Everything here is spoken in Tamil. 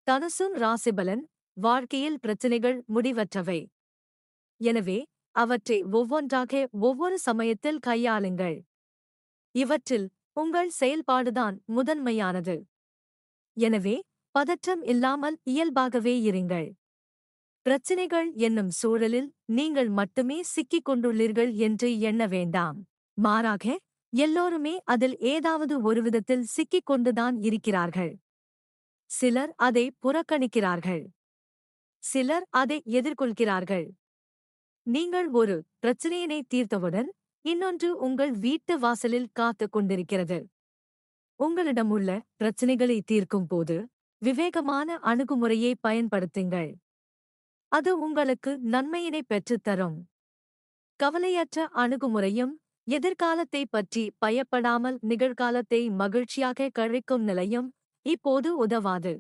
தனுசுன் ராசிபலன். வாழ்க்கையில் பிரச்சினைகள் முடிவற்றவை. எனவே அவற்றை ஒவ்வொன்றாக ஒவ்வொரு சமயத்தில் கையாளுங்கள். இவற்றில் உங்கள் செயல்பாடுதான் முதன்மையானது. எனவே பதற்றம் இல்லாமல் இயல்பாகவே இருங்கள். பிரச்சினைகள் என்னும் சூழலில் நீங்கள் மட்டுமே சிக்கிக் கொண்டுள்ளீர்கள் என்று எண்ண வேண்டாம். மாறாக எல்லோருமே அதில் ஏதாவது ஒரு விதத்தில் சிக்கிக் கொண்டுதான் இருக்கிறார்கள். சிலர் அதை புறக்கணிக்கிறார்கள். சிலர் அதை எதிர்கொள்கிறார்கள். நீங்கள் ஒரு பிரச்சினையினை தீர்த்தவுடன் இன்னொன்று உங்கள் வீட்டு வாசலில் காத்துக் கொண்டிருக்கிறது. உங்களிடம் உள்ள பிரச்சினைகளை தீர்க்கும் போது விவேகமான அணுகுமுறையை பயன்படுத்துங்கள். அது உங்களுக்கு நன்மையினை பெற்றுத்தரும். கவலையற்ற அணுகுமுறையும் எதிர்காலத்தை பற்றி பயப்படாமல் நிகழ்காலத்தை மகிழ்ச்சியாக கழிக்கும் நிலையும் இப்போது உதவாது.